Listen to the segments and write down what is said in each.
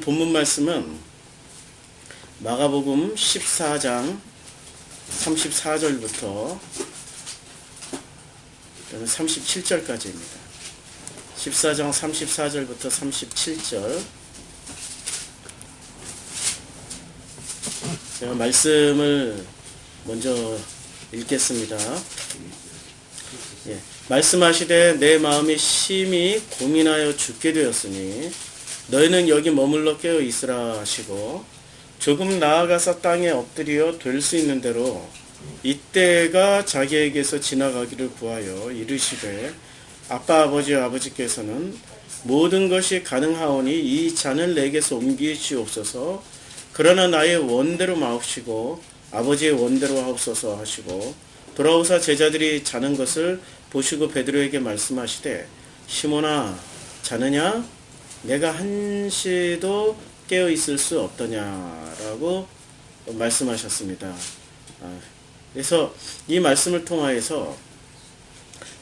본문 말씀은 마가복음 14장 34절부터 37절까지입니다. 14장 34절부터 37절. 제가 말씀을 먼저 읽겠습니다. 말씀하시되 내 마음이 심히 고민하여 죽게 되었으니 너희는 여기 머물러 깨어 있으라 하시고 조금 나아가서 땅에 엎드려 될 수 있는 대로 이때가 자기에게서 지나가기를 구하여 이르시되 아빠 아버지께서는 모든 것이 가능하오니 이 잔을 내게서 옮기시옵소서. 그러나 나의 원대로 마옵시고 아버지의 원대로 하옵소서 하시고 돌아오사 제자들이 자는 것을 보시고 베드로에게 말씀하시되 시몬아 자느냐? 내가 한시도 깨어 있을 수 없더냐라고 말씀하셨습니다. 그래서 이 말씀을 통하여서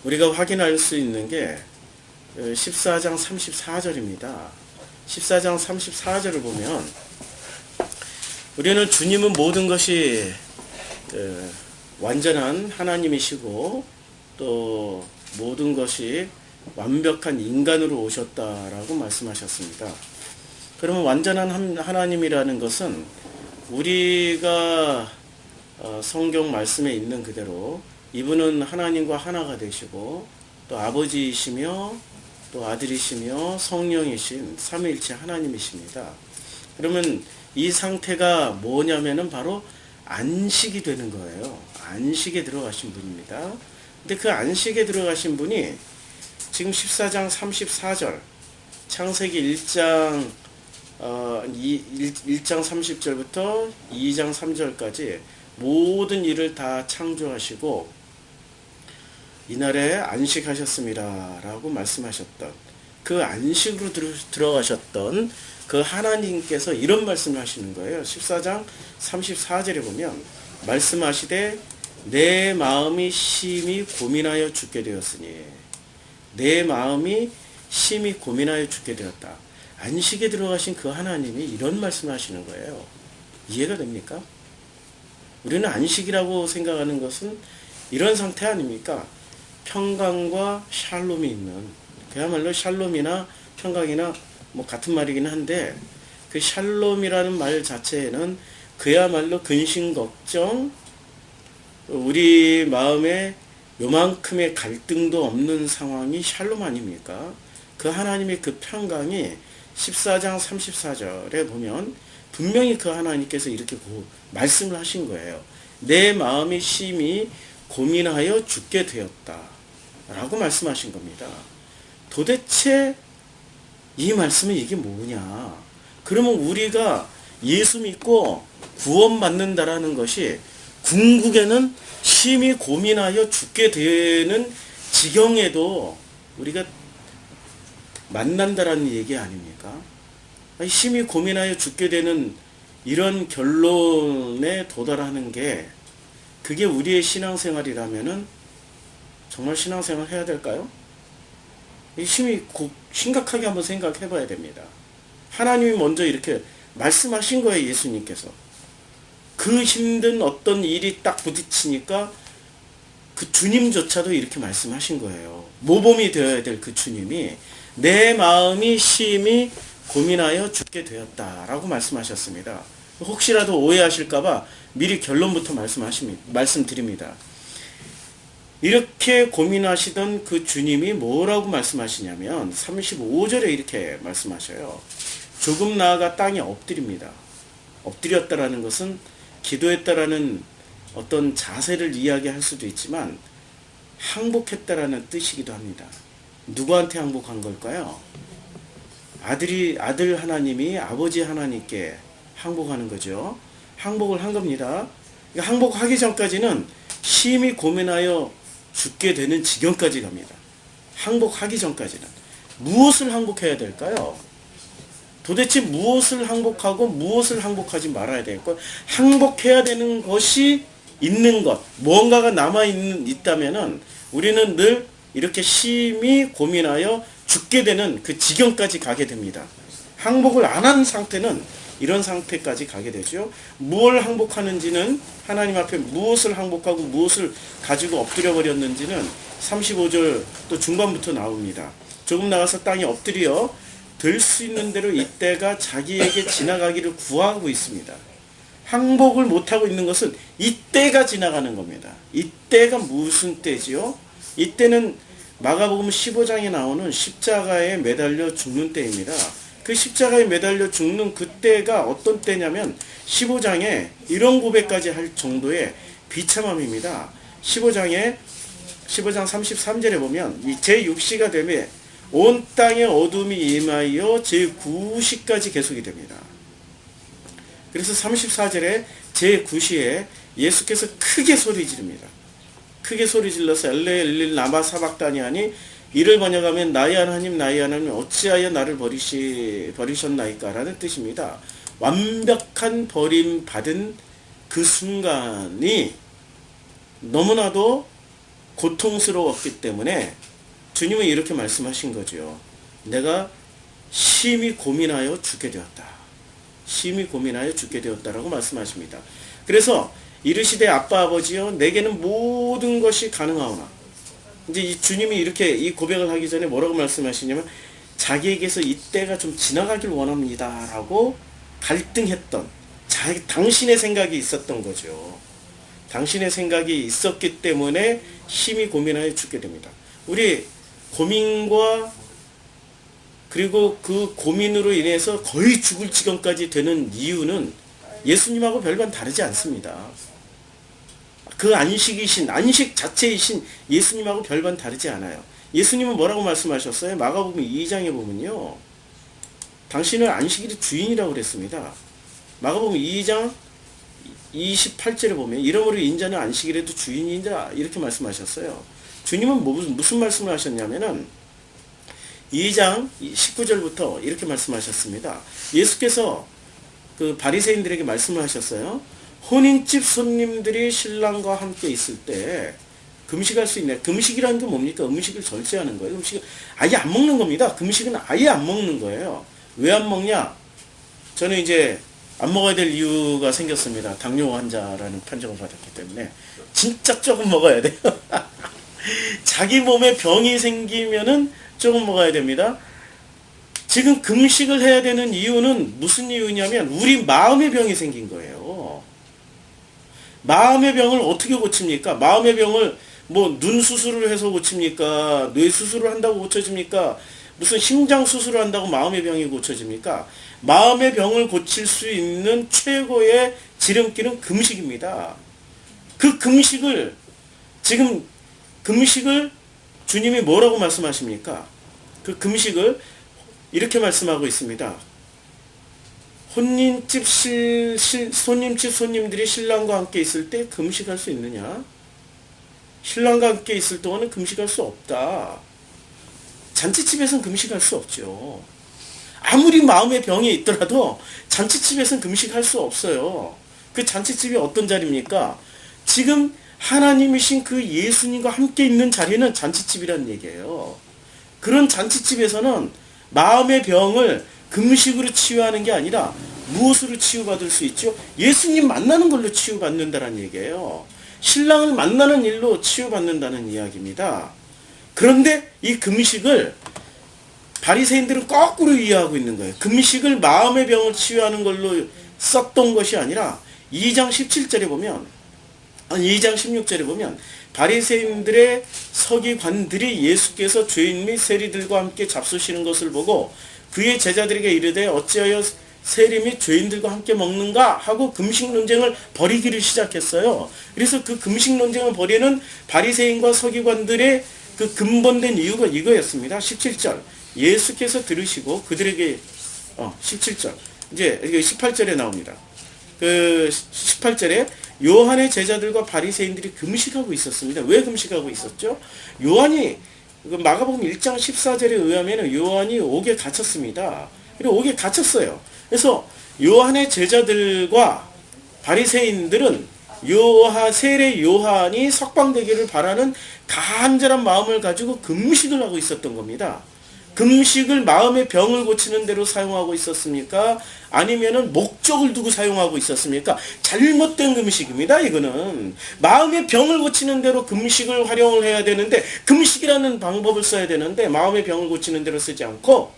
우리가 확인할 수 있는 게 14장 34절입니다. 14장 34절을 보면 우리는 주님은 모든 것이 완전한 하나님이시고 또 모든 것이 완벽한 인간으로 오셨다라고 말씀하셨습니다. 그러면 완전한 하나님이라는 것은 우리가 성경 말씀에 있는 그대로 이분은 하나님과 하나가 되시고 또 아버지이시며 또 아들이시며 성령이신 삼위일체 하나님이십니다. 그러면 이 상태가 뭐냐면은 바로 안식이 되는 거예요. 안식에 들어가신 분입니다. 근데 그 안식에 들어가신 분이 지금 14장 34절 창세기 1장 30절부터 2장 3절까지 모든 일을 다 창조하시고 이날에 안식하셨습니다 라고 말씀하셨던 그 안식으로 들어가셨던 그 하나님께서 이런 말씀을 하시는 거예요. 14장 34절에 보면 말씀하시되 내 마음이 심히 고민하여 죽게 되었으니 내 마음이 심히 고민하여 죽게 되었다. 안식에 들어가신 그 하나님이 이런 말씀을 하시는 거예요. 이해가 됩니까? 우리는 안식이라고 생각하는 것은 이런 상태 아닙니까? 평강과 샬롬이 있는, 그야말로 샬롬이나 평강이나 뭐 같은 말이긴 한데 그 샬롬이라는 말 자체에는 그야말로 근심 걱정, 우리 마음에 요만큼의 갈등도 없는 상황이 샬롬 아닙니까? 그 하나님의 그 평강이 14장 34절에 보면 분명히 그 하나님께서 이렇게 말씀을 하신 거예요. 내 마음이 심히 고민하여 죽게 되었다 라고 말씀하신 겁니다. 도대체 이 말씀은 이게 뭐냐? 그러면 우리가 예수 믿고 구원받는다라는 것이 궁극에는 심히 고민하여 죽게 되는 지경에도 우리가 만난다라는 얘기 아닙니까? 심히 고민하여 죽게 되는 이런 결론에 도달하는 게 그게 우리의 신앙생활이라면은 정말 신앙생활 해야 될까요? 심히 심각하게 한번 생각해 봐야 됩니다. 하나님이 먼저 이렇게 말씀하신 거예요. 예수님께서. 그 힘든 어떤 일이 딱 부딪히니까 그 주님조차도 이렇게 말씀하신 거예요. 모범이 되어야 될 그 주님이 내 마음이 심히 고민하여 죽게 되었다라고 말씀하셨습니다. 혹시라도 오해하실까봐 미리 결론부터 말씀드립니다. 이렇게 고민하시던 그 주님이 뭐라고 말씀하시냐면 35절에 이렇게 말씀하셔요. 조금 나아가 땅에 엎드립니다. 엎드렸다라는 것은 기도했다라는 어떤 자세를 이야기할 수도 있지만 항복했다라는 뜻이기도 합니다. 누구한테 항복한 걸까요? 아들 하나님이 아버지 하나님께 항복하는 거죠. 항복을 한 겁니다. 항복하기 전까지는 심히 고민하여 죽게 되는 지경까지 갑니다. 항복하기 전까지는. 무엇을 항복해야 될까요? 도대체 무엇을 항복하고 무엇을 항복하지 말아야 될까요? 항복해야 되는 것이 있는 것, 무언가가 남아있다면은 우리는 늘 이렇게 심히 고민하여 죽게 되는 그 지경까지 가게 됩니다. 항복을 안 한 상태는 이런 상태까지 가게 되죠. 무엇을 항복하는지는 하나님 앞에 무엇을 항복하고 무엇을 가지고 엎드려 버렸는지는 35절 또 중반부터 나옵니다. 조금 나가서 땅에 엎드려 될 수 있는 대로 이때가 자기에게 지나가기를 구하고 있습니다. 항복을 못하고 있는 것은 이때가 지나가는 겁니다. 이때가 무슨 때지요? 이때는 마가복음 15장에 나오는 십자가에 매달려 죽는 때입니다. 그 십자가에 매달려 죽는 그때가 어떤 때냐면 15장에 이런 고백까지 할 정도의 비참함입니다. 15장 33절에 보면 이 제6시가 되매 온 땅에 어둠이 임하여 제9시까지 계속이 됩니다. 그래서 34절에 제9시에 예수께서 크게 소리 지릅니다. 크게 소리 질러서 엘레 엘리 라마 사박다니하니 이를 번역하면 나의 하나님 나의 하나님 어찌하여 나를 버리셨나이까 라는 뜻입니다. 완벽한 버림받은 그 순간이 너무나도 고통스러웠기 때문에 주님은 이렇게 말씀하신 거죠. 내가 심히 고민하여 죽게 되었다. 심히 고민하여 죽게 되었다라고 말씀하십니다. 그래서 이르시되 아빠 아버지여 내게는 모든 것이 가능하오나 이제 이 주님이 이렇게 이 고백을 하기 전에 뭐라고 말씀하시냐면 자기에게서 이때가 좀 지나가길 원합니다 라고 갈등했던 당신의 생각이 있었던 거죠. 당신의 생각이 있었기 때문에 심히 고민하여 죽게 됩니다. 우리 고민과 그리고 그 고민으로 인해서 거의 죽을 지경까지 되는 이유는 예수님하고 별반 다르지 않습니다. 그 안식 자체이신 예수님하고 별반 다르지 않아요. 예수님은 뭐라고 말씀하셨어요? 마가복음 2장에 보면요. 당신은 안식일의 주인이라고 그랬습니다. 마가복음 2장 28절에 보면 이러므로 인자는 안식일에도 주인이다 이렇게 말씀하셨어요. 주님은 무슨 말씀을 하셨냐면은 2장 19절부터 이렇게 말씀하셨습니다. 예수께서 그 바리새인들에게 말씀을 하셨어요. 혼인집 손님들이 신랑과 함께 있을 때 금식할 수 있네. 금식이라는 게 뭡니까? 음식을 절제하는 거예요. 음식을 아예 안 먹는 겁니다. 금식은 아예 안 먹는 거예요. 왜 안 먹냐? 저는 이제 안 먹어야 될 이유가 생겼습니다. 당뇨 환자라는 판정을 받았기 때문에 진짜 조금 먹어야 돼요. 자기 몸에 병이 생기면은 조금 먹어야 됩니다. 지금 금식을 해야 되는 이유는 무슨 이유냐면 우리 마음의 병이 생긴 거예요. 마음의 병을 어떻게 고칩니까? 마음의 병을 뭐 눈 수술을 해서 고칩니까? 뇌 수술을 한다고 고쳐집니까? 무슨 심장 수술을 한다고 마음의 병이 고쳐집니까? 마음의 병을 고칠 수 있는 최고의 지름길은 금식입니다. 그 금식을 주님이 뭐라고 말씀하십니까? 그 금식을 이렇게 말씀하고 있습니다. 혼인집 손님들이 신랑과 함께 있을 때 금식할 수 있느냐? 신랑과 함께 있을 동안은 금식할 수 없다. 잔치집에서는 금식할 수 없죠. 아무리 마음의 병이 있더라도 잔치집에서는 금식할 수 없어요. 그 잔치집이 어떤 자리입니까? 지금 하나님이신 그 예수님과 함께 있는 자리는 잔치집이라는 얘기예요. 그런 잔치집에서는 마음의 병을 금식으로 치유하는 게 아니라 무엇으로 치유받을 수 있죠? 예수님 만나는 걸로 치유받는다는 얘기예요. 신랑을 만나는 일로 치유받는다는 이야기입니다. 그런데 이 금식을 바리새인들은 거꾸로 이해하고 있는 거예요. 금식을 마음의 병을 치유하는 걸로 썼던 것이 아니라 2장 17절에 보면 2장 16절에 보면 바리새인들의 서기관들이 예수께서 죄인 및 세리들과 함께 잡수시는 것을 보고 그의 제자들에게 이르되 어찌하여 세리 및 죄인들과 함께 먹는가 하고 금식 논쟁을 벌이기를 시작했어요. 그래서 그 금식 논쟁을 벌이는 바리새인과 서기관들의 그 근본된 이유가 이거였습니다. 17절 예수께서 들으시고 그들에게 17절 이제 18절에 나옵니다. 그 18절에 요한의 제자들과 바리새인들이 금식하고 있었습니다. 왜 금식하고 있었죠? 요한이 마가복음 1장 14절에 의하면 요한이 옥에 갇혔습니다. 그리고 옥에 갇혔어요. 그래서 요한의 제자들과 바리새인들은 세례 요한이 석방되기를 바라는 간절한 마음을 가지고 금식을 하고 있었던 겁니다. 금식을 마음의 병을 고치는 대로 사용하고 있었습니까? 아니면은 목적을 두고 사용하고 있었습니까? 잘못된 금식입니다. 이거는 마음의 병을 고치는 대로 금식을 활용을 해야 되는데, 금식이라는 방법을 써야 되는데 마음의 병을 고치는 대로 쓰지 않고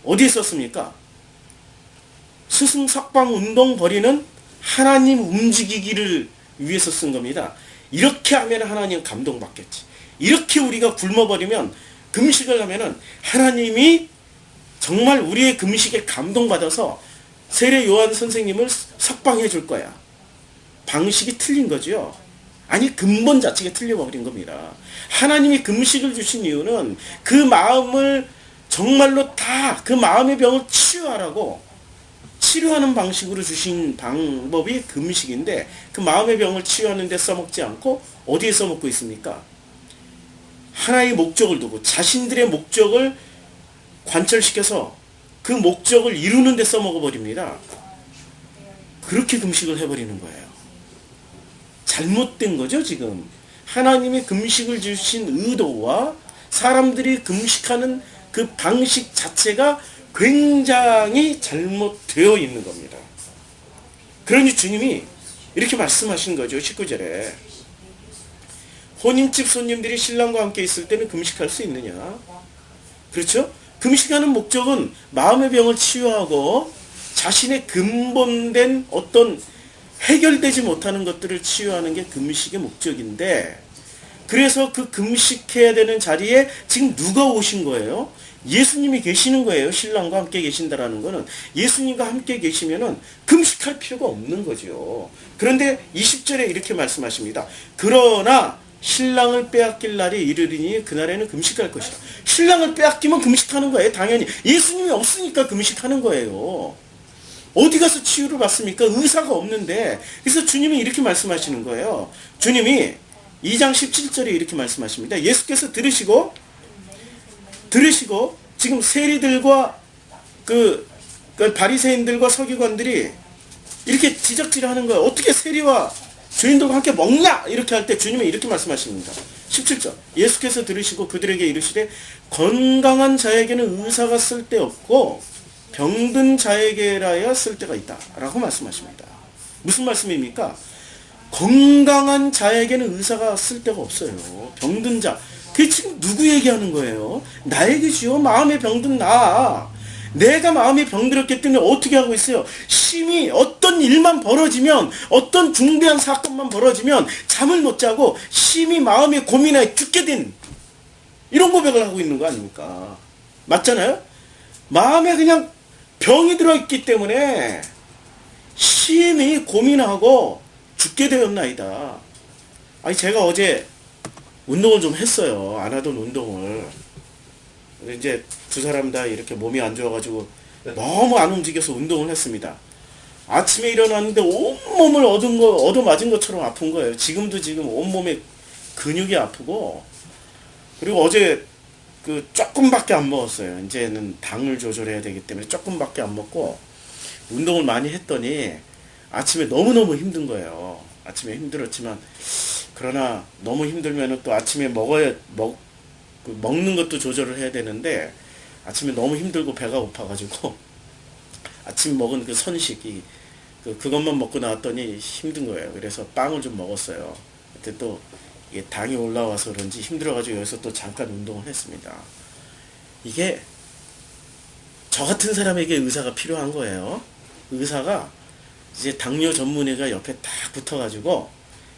어디에 썼습니까? 스승 석방 운동 벌이는 하나님 움직이기를 위해서 쓴 겁니다. 이렇게 하면 하나님 감동받겠지. 이렇게 우리가 굶어버리면, 금식을 하면은 하나님이 정말 우리의 금식에 감동받아서 세례 요한 선생님을 석방해 줄 거야. 방식이 틀린 거죠. 아니, 근본 자체가 틀려버린 겁니다. 하나님이 금식을 주신 이유는 그 마음을 정말로 다 그 마음의 병을 치유하라고, 치료하는 방식으로 주신 방법이 금식인데, 그 마음의 병을 치유하는 데 써먹지 않고 어디에 써먹고 있습니까? 하나의 목적을 두고 자신들의 목적을 관철시켜서 그 목적을 이루는 데 써먹어버립니다. 그렇게 금식을 해버리는 거예요. 잘못된 거죠, 지금. 하나님이 금식을 주신 의도와 사람들이 금식하는 그 방식 자체가 굉장히 잘못되어 있는 겁니다. 그러니 주님이 이렇게 말씀하신 거죠. 19절에 혼인집 손님들이 신랑과 함께 있을 때는 금식할 수 있느냐? 그렇죠? 금식하는 목적은 마음의 병을 치유하고 자신의 근본된 어떤 해결되지 못하는 것들을 치유하는 게 금식의 목적인데, 그래서 그 금식해야 되는 자리에 지금 누가 오신 거예요? 예수님이 계시는 거예요. 신랑과 함께 계신다라는 거는 예수님과 함께 계시면은 금식할 필요가 없는 거죠. 그런데 20절에 이렇게 말씀하십니다. 그러나 신랑을 빼앗길 날이 이르리니 그날에는 금식할 것이다. 신랑을 빼앗기면 금식하는 거예요. 당연히 예수님이 없으니까 금식하는 거예요. 어디 가서 치유를 받습니까? 의사가 없는데. 그래서 주님이 이렇게 말씀하시는 거예요. 주님이 2장 17절에 이렇게 말씀하십니다. 예수께서 들으시고 지금 세리들과 그 바리새인들과 서기관들이 이렇게 지적질하는 거예요. 어떻게 세리와 죄인들과 함께 먹냐? 이렇게 할 때 주님이 이렇게 말씀하십니다. 17절. 예수께서 들으시고 그들에게 이르시되 건강한 자에게는 의사가 쓸데없고 병든 자에게라야 쓸데가 있다 라고 말씀하십니다. 무슨 말씀입니까? 건강한 자에게는 의사가 쓸데가 없어요. 병든 자, 그게 지금 누구 얘기하는 거예요? 나에게지요. 마음에 병든 나. 내가 마음에 병들었기 때문에 어떻게 하고 있어요? 심히 어떤 일만 벌어지면, 어떤 중대한 사건만 벌어지면 잠을 못 자고 심히 마음에 고민하여 죽게 된, 이런 고백을 하고 있는 거 아닙니까? 맞잖아요? 마음에 그냥 병이 들어있기 때문에 심히 고민하고 죽게 되었나이다. 아니, 제가 어제 운동을 좀 했어요. 안 하던 운동을. 이제 두 사람 다 이렇게 몸이 안 좋아가지고 너무 안 움직여서 운동을 했습니다. 아침에 일어났는데 온몸을 얻어맞은 것처럼 아픈 거예요. 지금도 지금 온몸에 근육이 아프고, 그리고 어제 그 조금밖에 안 먹었어요. 이제는 당을 조절해야 되기 때문에 조금밖에 안 먹고 운동을 많이 했더니 아침에 너무너무 힘든 거예요. 아침에 힘들었지만, 그러나 너무 힘들면 또 아침에 먹는 것도 조절을 해야 되는데, 아침에 너무 힘들고 배가 고파가지고 아침 먹은 그 선식이 그것만 먹고 나왔더니 힘든 거예요. 그래서 빵을 좀 먹었어요. 그때 또 이게 당이 올라와서 그런지 힘들어가지고 여기서 또 잠깐 운동을 했습니다. 이게 저 같은 사람에게 의사가 필요한 거예요. 의사가 이제 당뇨 전문의가 옆에 딱 붙어가지고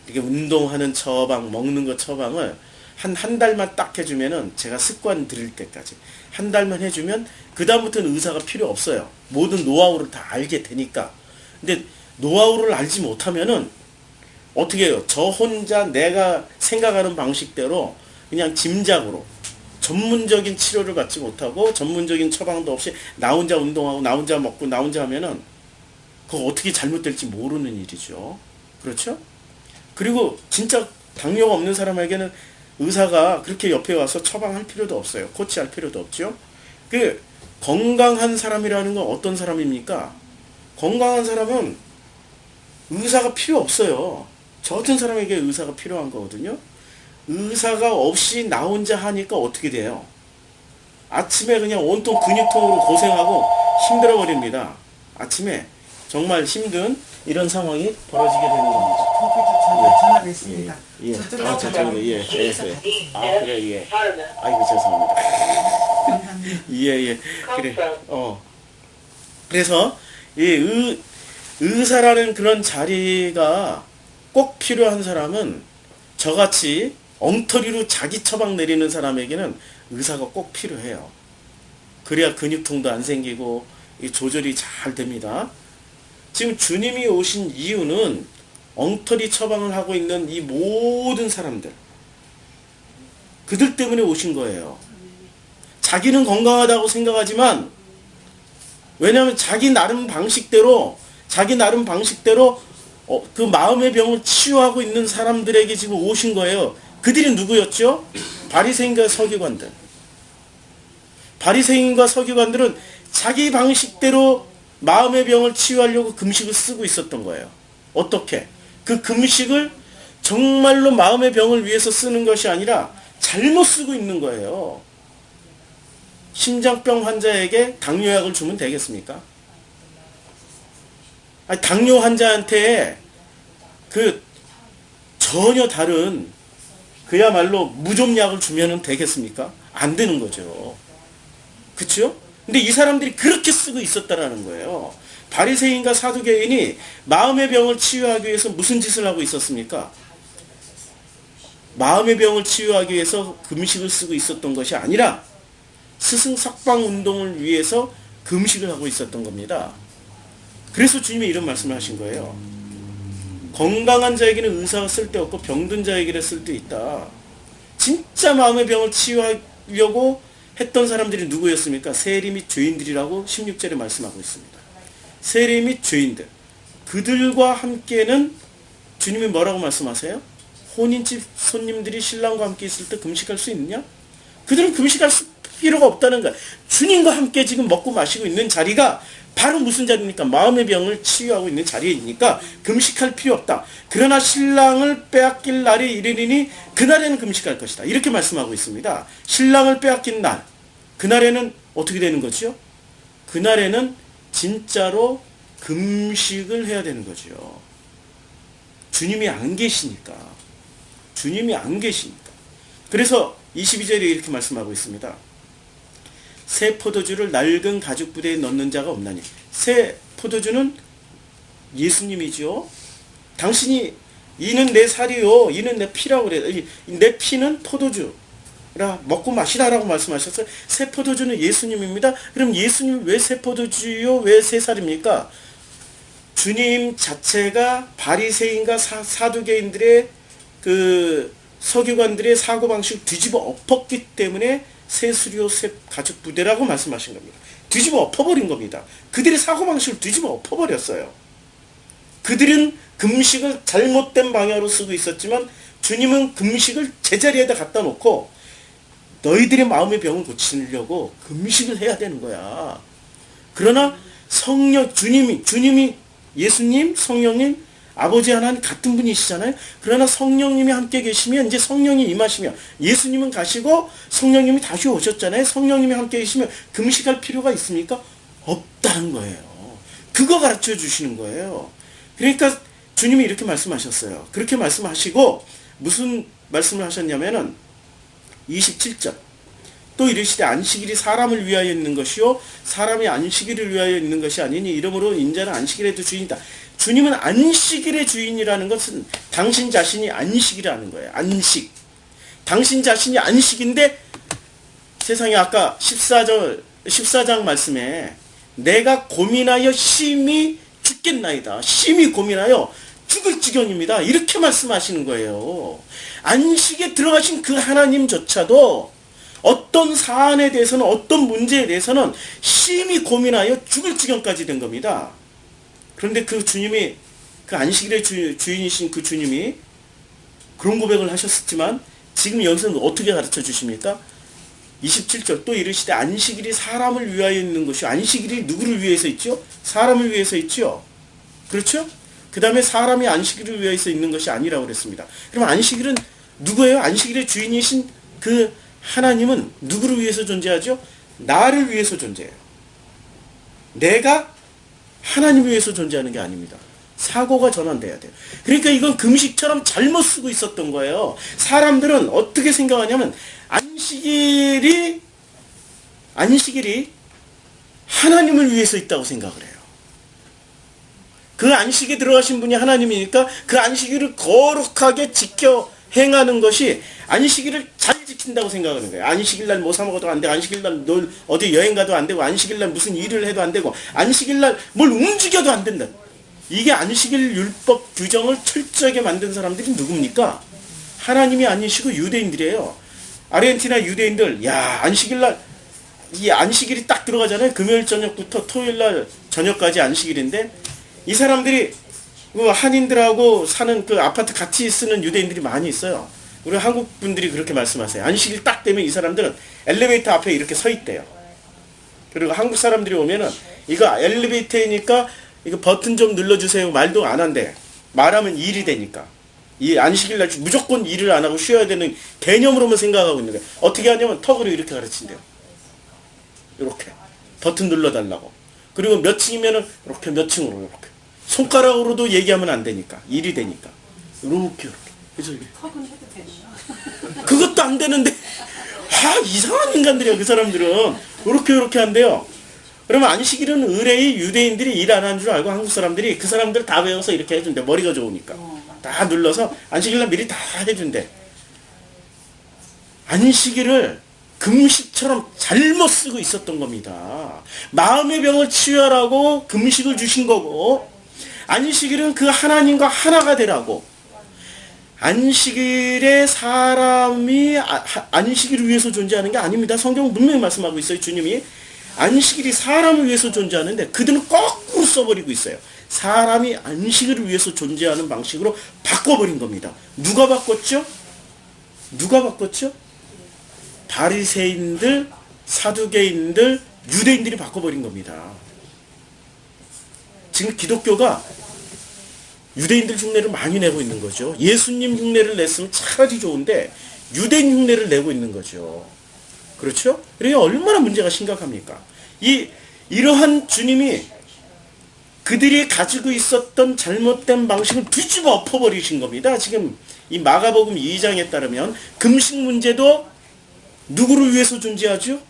이렇게 운동하는 처방, 먹는 거 처방을 한 달만 딱 해주면은, 제가 습관 들일 때까지 한 달만 해주면 그 다음부터는 의사가 필요 없어요. 모든 노하우를 다 알게 되니까. 근데 노하우를 알지 못하면은 어떻게 해요? 저 혼자 내가 생각하는 방식대로 그냥 짐작으로 전문적인 치료를 받지 못하고 전문적인 처방도 없이 나 혼자 운동하고 나 혼자 먹고 나 혼자 하면은 그거 어떻게 잘못될지 모르는 일이죠. 그렇죠? 그리고 진짜 당뇨가 없는 사람에게는 의사가 그렇게 옆에 와서 처방할 필요도 없어요. 코치할 필요도 없죠. 그 건강한 사람이라는 건 어떤 사람입니까? 건강한 사람은 의사가 필요 없어요. 저 같은 사람에게 의사가 필요한 거거든요. 의사가 없이 나 혼자 하니까 어떻게 돼요? 아침에 그냥 온통 근육통으로 고생하고 힘들어 버립니다. 아침에 정말 힘든 이런 상황이 벌어지게 되는 겁니다. 전화가 있습니다. 예. 저쪽으로 아, 저쪽으로, 예. 예. 아, 그래, 예. 아이고, 죄송합니다. 감사합니다. 예, 예. 그래. 그래서, 이 의사라는 그런 자리가 꼭 필요한 사람은 저같이 엉터리로 자기 처방 내리는 사람에게는 의사가 꼭 필요해요. 그래야 근육통도 안 생기고, 이 조절이 잘 됩니다. 지금 주님이 오신 이유는 엉터리 처방을 하고 있는 이 모든 사람들, 그들 때문에 오신 거예요. 자기는 건강하다고 생각하지만, 왜냐하면 자기 나름 방식대로 그 마음의 병을 치유하고 있는 사람들에게 지금 오신 거예요. 그들이 누구였죠? 바리새인과 서기관들. 바리새인과 서기관들은 자기 방식대로 마음의 병을 치유하려고 금식을 쓰고 있었던 거예요. 어떻게? 그 금식을 정말로 마음의 병을 위해서 쓰는 것이 아니라 잘못 쓰고 있는 거예요. 심장병 환자에게 당뇨약을 주면 되겠습니까? 아니, 당뇨 환자한테 그 전혀 다른 그야말로 무좀약을 주면 되겠습니까? 안 되는 거죠. 그쵸? 근데 이 사람들이 그렇게 쓰고 있었다라는 거예요. 바리새인과 사두개인이 마음의 병을 치유하기 위해서 무슨 짓을 하고 있었습니까? 마음의 병을 치유하기 위해서 금식을 쓰고 있었던 것이 아니라 스승삭방 운동을 위해서 금식을 하고 있었던 겁니다. 그래서 주님이 이런 말씀을 하신 거예요. 건강한 자에게는 의사가 쓸데없고 병든 자에게는 쓸데있다. 진짜 마음의 병을 치유하려고 했던 사람들이 누구였습니까? 세리 및 죄인들이라고 16절에 말씀하고 있습니다. 세리 및 죄인들. 그들과 함께는 주님이 뭐라고 말씀하세요? 혼인집 손님들이 신랑과 함께 있을 때 금식할 수 있느냐? 그들은 금식할 필요가 없다는 거야. 주님과 함께 지금 먹고 마시고 있는 자리가 바로 무슨 자리입니까? 마음의 병을 치유하고 있는 자리이니까 금식할 필요 없다. 그러나 신랑을 빼앗길 날이 이르리니 그날에는 금식할 것이다. 이렇게 말씀하고 있습니다. 신랑을 빼앗긴 날, 그날에는 어떻게 되는 거죠? 그날에는 진짜로 금식을 해야 되는 거죠. 주님이 안 계시니까. 주님이 안 계시니까. 그래서 22절에 이렇게 말씀하고 있습니다. 새 포도주를 낡은 가죽 부대에 넣는 자가 없나니. 새 포도주는 예수님이죠. 당신이 이는 내 살이요, 이는 내 피라고 그래요. 내 피는 포도주라 먹고 마시라라고 말씀하셨어요. 새 포도주는 예수님입니다. 그럼 예수님 왜 새 포도주요, 왜 새 살입니까? 주님 자체가 바리새인과 사두개인들의 그 서기관들의 사고방식을 뒤집어 엎었기 때문에 새 수료, 새 가죽 부대라고 말씀하신 겁니다. 뒤집어 엎어버린 겁니다. 그들의 사고방식을 뒤집어 엎어버렸어요. 그들은 금식을 잘못된 방향으로 쓰고 있었지만 주님은 금식을 제자리에다 갖다 놓고 너희들의 마음의 병을 고치려고 금식을 해야 되는 거야. 그러나 주님이 예수님, 성령님, 아버지 하나님 같은 분이시잖아요. 그러나 성령님이 함께 계시면 이제 성령이 임하시면 예수님은 가시고 성령님이 다시 오셨잖아요. 성령님이 함께 계시면 금식할 필요가 있습니까? 없다는 거예요. 그거 가르쳐 주시는 거예요. 그러니까 주님이 이렇게 말씀하셨어요. 그렇게 말씀하시고 무슨 말씀을 하셨냐면은 27절. 또 이르시되 안식일이 사람을 위하여 있는 것이요 사람이 안식일을 위하여 있는 것이 아니니 이러므로 인자는 안식일에도 주인이다. 주님은 안식일의 주인이라는 것은 당신 자신이 안식이라는 거예요. 안식. 당신 자신이 안식인데 세상에 아까 14장 말씀에 내가 고민하여 심히 죽겠나이다. 심히 고민하여 죽을 지경입니다. 이렇게 말씀하시는 거예요. 안식에 들어가신 그 하나님조차도 어떤 사안에 대해서는 어떤 문제에 대해서는 심히 고민하여 죽을 지경까지 된 겁니다. 그런데 그 주님이 그 안식일의 주인이신 그 주님이 그런 고백을 하셨지만 지금 여기서는 어떻게 가르쳐 주십니까? 27절 또 이르시되 안식일이 사람을 위하여 있는 것이 안식일이 누구를 위해서 있죠? 사람을 위해서 있죠. 그렇죠? 그 다음에 사람이 안식일을 위해서 있는 것이 아니라고 그랬습니다. 그럼 안식일은 누구예요? 안식일의 주인이신 그 하나님은 누구를 위해서 존재하죠? 나를 위해서 존재해요. 내가 하나님을 위해서 존재하는 게 아닙니다. 사고가 전환돼야 돼요. 그러니까 이건 금식처럼 잘못 쓰고 있었던 거예요. 사람들은 어떻게 생각하냐면 안식일이 하나님을 위해서 있다고 생각을 해요. 그 안식에 들어가신 분이 하나님이니까 그 안식일을 거룩하게 지켜 행하는 것이 안식일을 잘 지킨다고 생각하는 거예요. 안식일날 뭐 사 먹어도 안 되고, 안식일날 어디 여행 가도 안 되고, 안식일날 무슨 일을 해도 안 되고, 안식일날 뭘 움직여도 안 된다. 이게 안식일 율법 규정을 철저하게 만든 사람들이 누굽니까? 하나님이 아니시고 유대인들이에요. 아르헨티나 유대인들, 야, 안식일날 이 안식일이 딱 들어가잖아요. 금요일 저녁부터 토요일날 저녁까지 안식일인데, 이 사람들이 그 한인들하고 사는 그 아파트 같이 쓰는 유대인들이 많이 있어요. 우리 한국 분들이 그렇게 말씀하세요. 안식일 딱 되면 이 사람들은 엘리베이터 앞에 이렇게 서 있대요. 그리고 한국 사람들이 오면은 이거 엘리베이터니까 이거 버튼 좀 눌러주세요 말도 안 한대. 말하면 일이 되니까. 이 안식일날 무조건 일을 안 하고 쉬어야 되는 개념으로만 생각하고 있는 거예요. 어떻게 하냐면 턱으로 이렇게 가르친대요. 이렇게 버튼 눌러달라고. 그리고 몇 층이면은 이렇게 몇 층으로 이렇게. 손가락으로도 얘기하면 안 되니까. 일이 되니까. 이렇게. 그래서 턱은 해도 되나요? 그것도 안 되는데, 이상한 인간들이야, 그 사람들은. 이렇게 한대요. 그러면 안식일은 의뢰의 유대인들이 일 안 하는 줄 알고 한국 사람들이 그 사람들 다 배워서 이렇게 해준대. 머리가 좋으니까. 다 눌러서 안식일날 미리 다 해준대. 안식일을 금식처럼 잘못 쓰고 있었던 겁니다. 마음의 병을 치유하라고 금식을 주신 거고, 안식일은 그 하나님과 하나가 되라고. 안식일에 사람이 안식일을 위해서 존재하는 게 아닙니다. 성경은 분명히 말씀하고 있어요. 주님이 안식일이 사람을 위해서 존재하는데 그들은 거꾸로 써버리고 있어요. 사람이 안식일을 위해서 존재하는 방식으로 바꿔버린 겁니다. 누가 바꿨죠? 바리새인들, 사두개인들, 유대인들이 바꿔버린 겁니다. 지금 기독교가 유대인들 흉내를 많이 내고 있는 거죠. 예수님 흉내를 냈으면 차라리 좋은데 유대인 흉내를 내고 있는 거죠. 그렇죠? 그러니까 얼마나 문제가 심각합니까? 이러한 주님이 그들이 가지고 있었던 잘못된 방식을 뒤집어 엎어버리신 겁니다. 지금 이 마가복음 2장에 따르면 금식 문제도 누구를 위해서 존재하죠?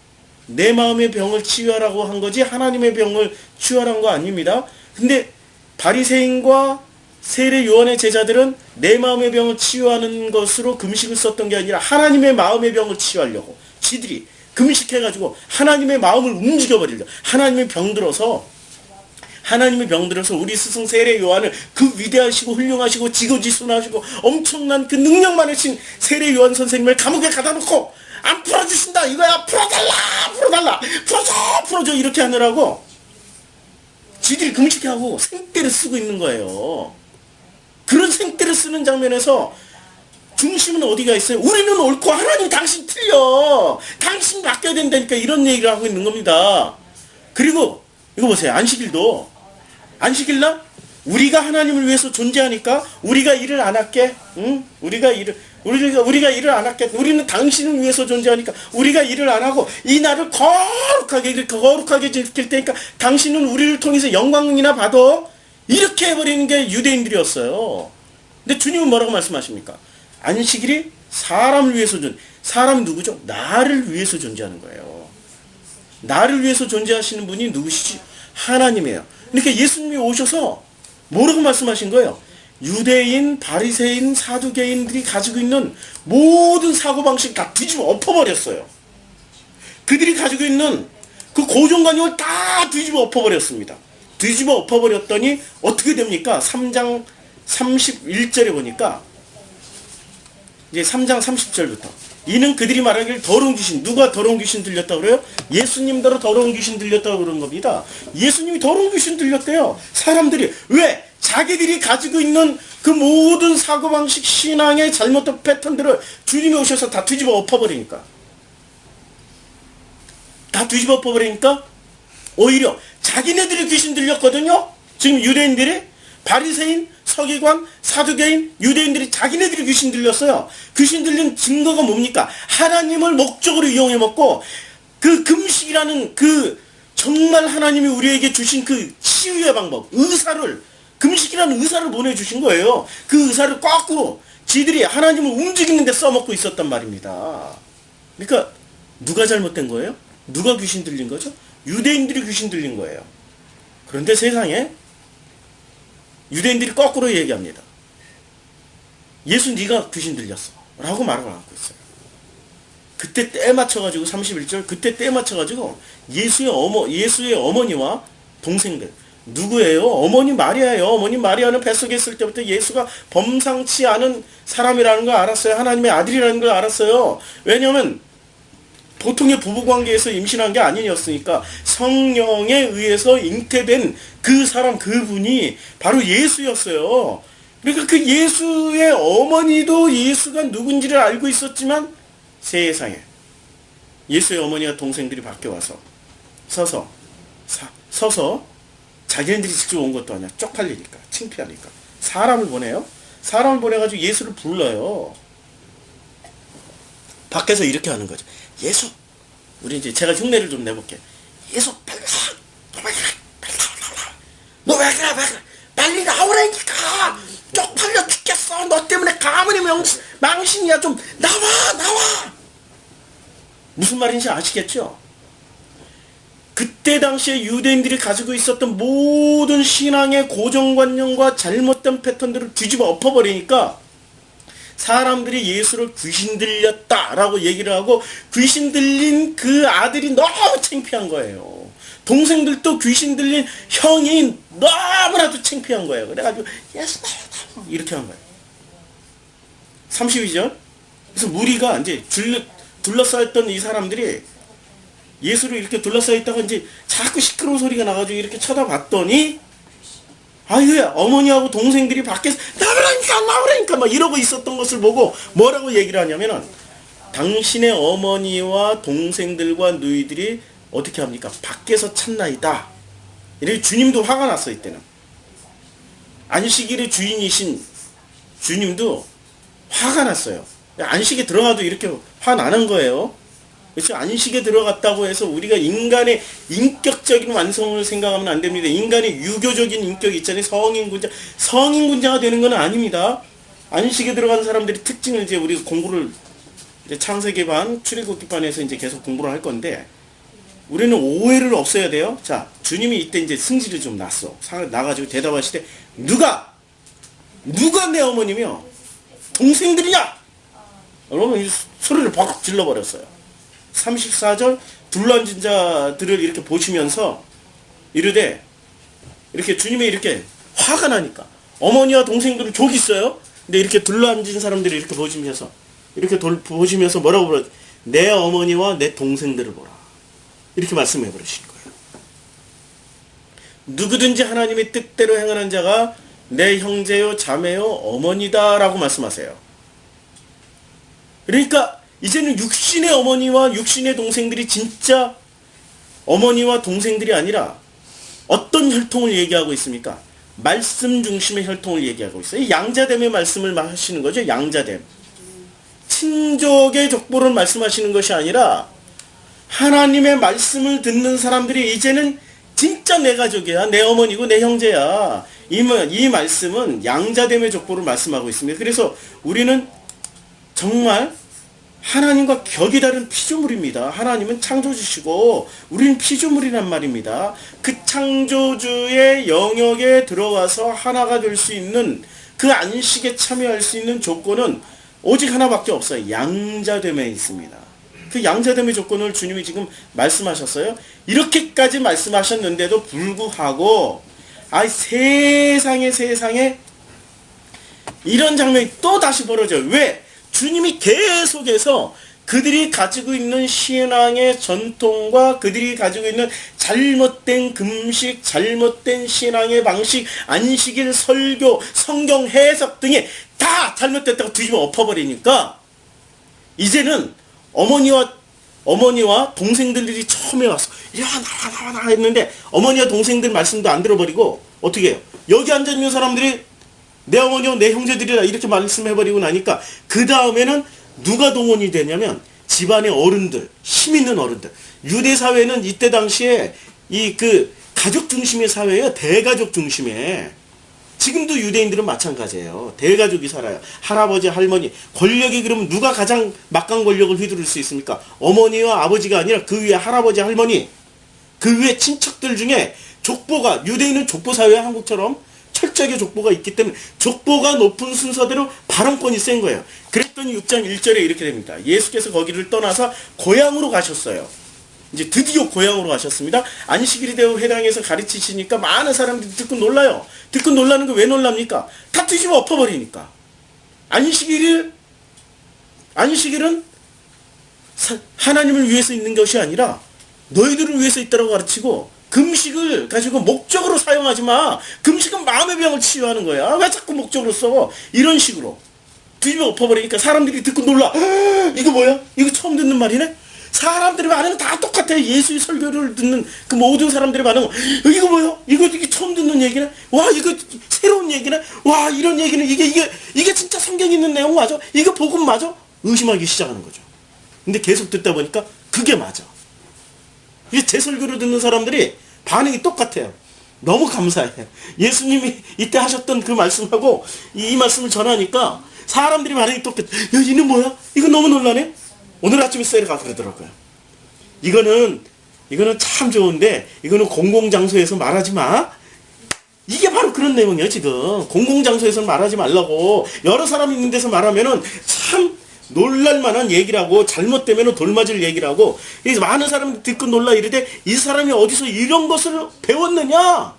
내 마음의 병을 치유하라고 한 거지 하나님의 병을 치유하라는 거 아닙니다. 근데 바리새인과 세례 요한의 제자들은 내 마음의 병을 치유하는 것으로 금식을 썼던 게 아니라 하나님의 마음의 병을 치유하려고 지들이 금식해가지고 하나님의 마음을 움직여버리려. 하나님의 병 들어서 우리 스승 세례 요한을 그 위대하시고 훌륭하시고 지고지순하시고 엄청난 그 능력 많으신 세례 요한 선생님을 감옥에 가다 놓고 안 풀어주신다 이거야. 풀어줘 이렇게 하느라고 지들이 금식하고 생떼를 쓰고 있는 거예요. 그런 생떼를 쓰는 장면에서 중심은 어디가 있어요? 우리는 옳고 하나님 당신 틀려. 당신 바뀌어야 된다니까 이런 얘기를 하고 있는 겁니다. 그리고 이거 보세요. 안식일날 우리가 하나님을 위해서 존재하니까 우리가 일을 안 할게. 응? 우리가 일을 안 할게. 우리는 당신을 위해서 존재하니까 우리가 일을 안 하고 이 날을 거룩하게 지킬 테니까 당신은 우리를 통해서 영광이나 받아. 이렇게 해버리는 게 유대인들이었어요. 근데 주님은 뭐라고 말씀하십니까? 안식일이 사람을 위해서 사람이 누구죠? 나를 위해서 존재하는 거예요. 나를 위해서 존재하시는 분이 누구시지? 하나님이에요. 그러니까 예수님이 오셔서 뭐라고 말씀하신 거예요? 유대인, 바리새인, 사두개인들이 가지고 있는 모든 사고방식 다 뒤집어 엎어버렸어요. 그들이 가지고 있는 그 고정관념을 다 뒤집어 엎어버렸습니다. 뒤집어 엎어버렸더니 어떻게 됩니까? 3장 31절에 보니까 이제 3장 30절부터 이는 그들이 말하기를 더러운 귀신, 누가 더러운 귀신 들렸다고 그래요? 예수님대로 더러운 귀신 들렸다고 그런 겁니다. 예수님이 더러운 귀신 들렸대요. 사람들이 왜? 자기들이 가지고 있는 그 모든 사고방식 신앙의 잘못된 패턴들을 주님이 오셔서 다 뒤집어 엎어버리니까 오히려 자기네들이 귀신 들렸거든요. 지금 유대인들이 바리새인, 서기관, 사두개인, 유대인들이 자기네들이 귀신 들렸어요. 귀신 들린 증거가 뭡니까? 하나님을 목적으로 이용해 먹고 그 금식이라는 그 정말 하나님이 우리에게 주신 그 치유의 방법, 의사를, 금식이라는 의사를 보내주신 거예요. 그 의사를 거꾸로 지들이 하나님을 움직이는 데 써먹고 있었단 말입니다. 그러니까 누가 잘못된 거예요? 누가 귀신 들린 거죠? 유대인들이 귀신 들린 거예요. 그런데 세상에 유대인들이 거꾸로 얘기합니다. 예수 네가 귀신 들렸어 라고 말을 하고 있어요. 그때 때 맞춰가지고 31절 그때 때 맞춰가지고 예수의 어머니와 동생들 누구예요? 어머니 마리아예요. 어머니 마리아는 뱃속에 있을 때부터 예수가 범상치 않은 사람이라는 걸 알았어요. 하나님의 아들이라는 걸 알았어요. 왜냐하면 보통의 부부관계에서 임신한 게 아니었으니까 성령에 의해서 잉태된 그 사람 그분이 바로 예수였어요. 그러니까 그 예수의 어머니도 예수가 누군지를 알고 있었지만 세상에 예수의 어머니와 동생들이 밖에 와서 서서 자기네들이 직접 온 것도 아니야. 쪽팔리니까 창피하니까 사람을 보내요. 사람을 보내가지고 예수를 불러요. 밖에서 이렇게 하는 거죠. 예수, 우리 이제 제가 흉내를 좀 내볼게. 예수 빨리 너 왜 그래 빨리 나오라니까. 쪽팔려 죽겠어. 너 때문에 가문이 망신이야. 좀 나와. 무슨 말인지 아시겠죠? 그때 당시에 유대인들이 가지고 있었던 모든 신앙의 고정관념과 잘못된 패턴들을 뒤집어 엎어버리니까 사람들이 예수를 귀신 들렸다라고 얘기를 하고 귀신 들린 그 아들이 너무 창피한 거예요. 동생들도 귀신 들린 형이 너무나도 창피한 거예요. 그래가지고 예수 이렇게 한 거예요. 32절. 그래서 무리가 이제 둘러싸였던 이 사람들이 예수를 이렇게 둘러싸여 있다가 이제 자꾸 시끄러운 소리가 나가지고 이렇게 쳐다봤더니 아유 어머니하고 동생들이 밖에서 나오라니까 막 이러고 있었던 것을 보고 뭐라고 얘기를 하냐면은 당신의 어머니와 동생들과 누이들이 어떻게 합니까? 밖에서 찾나이다. 이렇게 주님도 화가 났어. 이때는 안식일의 주인이신 주님도 화가 났어요. 안식에 들어가도 이렇게 화 나는 거예요. 그렇죠? 안식에 들어갔다고 해서 우리가 인간의 인격적인 완성을 생각하면 안 됩니다. 인간의 유교적인 인격이 있잖아요. 성인군자가 되는 건 아닙니다. 안식에 들어간 사람들이 특징을 이제 우리가 공부를 이제 창세기반, 출애굽기반에서 이제 계속 공부를 할 건데 우리는 오해를 없애야 돼요. 자, 주님이 이때 이제 승질이 좀 났어. 나가지고 대답하시되 누가 내 어머니며 동생들이냐? 여러분 소리를 벅 질러버렸어요. 34절 둘러앉은 자들을 이렇게 보시면서 이르되 이렇게 주님이 이렇게 화가 나니까 어머니와 동생들은 저기 있어요. 근데 이렇게 둘러앉은 사람들이 이렇게 보시면서 뭐라고 그러지? 내 어머니와 내 동생들을 보라. 이렇게 말씀해 버리신 거예요. 누구든지 하나님의 뜻대로 행하는 자가 내 형제요 자매요 어머니다 라고 말씀하세요. 그러니까 이제는 육신의 어머니와 육신의 동생들이 진짜 어머니와 동생들이 아니라 어떤 혈통을 얘기하고 있습니까? 말씀 중심의 혈통을 얘기하고 있어요. 양자됨의 말씀을 하시는 거죠. 양자됨. 친족의 족보를 말씀하시는 것이 아니라 하나님의 말씀을 듣는 사람들이 이제는 진짜 내 가족이야. 내 어머니고 내 형제야. 이 말씀은 양자됨의 족보를 말씀하고 있습니다. 그래서 우리는 정말 하나님과 격이 다른 피조물입니다. 하나님은 창조주시고 우리는 피조물이란 말입니다. 그 창조주의 영역에 들어가서 하나가 될 수 있는 그 안식에 참여할 수 있는 조건은 오직 하나밖에 없어요. 양자됨에 있습니다. 그 양자됨의 조건을 주님이 지금 말씀하셨어요. 이렇게까지 말씀하셨는데도 불구하고 세상에 이런 장면이 또 다시 벌어져요. 왜? 주님이 계속해서 그들이 가지고 있는 신앙의 전통과 그들이 가지고 있는 잘못된 금식, 잘못된 신앙의 방식, 안식일 설교, 성경 해석 등이 다 잘못됐다고 뒤집어 엎어버리니까 이제는 어머니와 동생들이 처음에 와서 이리 와 나와 했는데 어머니와 동생들 말씀도 안 들어버리고 어떻게 해요? 여기 앉아있는 사람들이 내 어머니와 내 형제들이라 이렇게 말씀해버리고 나니까 그 다음에는 누가 동원이 되냐면 집안의 어른들, 힘 있는 어른들. 유대 사회는 이때 당시에 이 그 가족 중심의 사회예요. 대가족 중심의. 지금도 유대인들은 마찬가지예요. 대가족이 살아요. 할아버지, 할머니. 권력이 그러면 누가 가장 막강 권력을 휘두를 수 있습니까? 어머니와 아버지가 아니라 그 위에 할아버지, 할머니. 그 위에 친척들 중에 족보가, 유대인은 족보 사회야, 한국처럼. 철저하게 족보가 있기 때문에 족보가 높은 순서대로 발언권이 센 거예요. 그랬더니 6장 1절에 이렇게 됩니다. 예수께서 거기를 떠나서 고향으로 가셨어요. 이제 드디어 고향으로 가셨습니다. 안식일이 되어 회당에서 가르치시니까 많은 사람들이 듣고 놀라요. 듣고 놀라는 거 왜 놀랍니까? 다 뒤집어 엎어버리니까. 안식일은 하나님을 위해서 있는 것이 아니라 너희들을 위해서 있다고 가르치고, 금식을 가지고 목적으로 사용하지 마. 금식은 마음의 병을 치유하는 거야. 왜 자꾸 목적으로 써? 이런 식으로 뒤집어 엎어버리니까 사람들이 듣고 놀라. 이거 뭐야? 이거 처음 듣는 말이네? 사람들의 반응은 다 똑같아요. 예수의 설교를 듣는 그 모든 사람들의 반응은 이거 뭐야? 이게 처음 듣는 얘기네? 와, 이거 새로운 얘기네? 와, 이런 얘기는 이게 진짜 성경에 있는 내용 맞아? 이거 복음 맞아? 의심하기 시작하는 거죠. 근데 계속 듣다 보니까 그게 맞아. 이게 제 설교를 듣는 사람들이 반응이 똑같아요. 너무 감사해요. 예수님이 이때 하셨던 그 말씀하고 이 말씀을 전하니까 사람들이 반응이 똑같아. 야, 이는 뭐야? 이거 너무 놀라네? 오늘 아침에 셀에 가서 그러더라고요. 이거는 참 좋은데 이거는 공공장소에서 말하지 마. 이게 바로 그런 내용이에요. 지금 공공장소에서 말하지 말라고. 여러 사람 있는 데서 말하면은 참 놀랄만한 얘기라고, 잘못되면 돌맞을 얘기라고. 많은 사람들이 듣고 놀라 이르되 이 사람이 어디서 이런 것을 배웠느냐?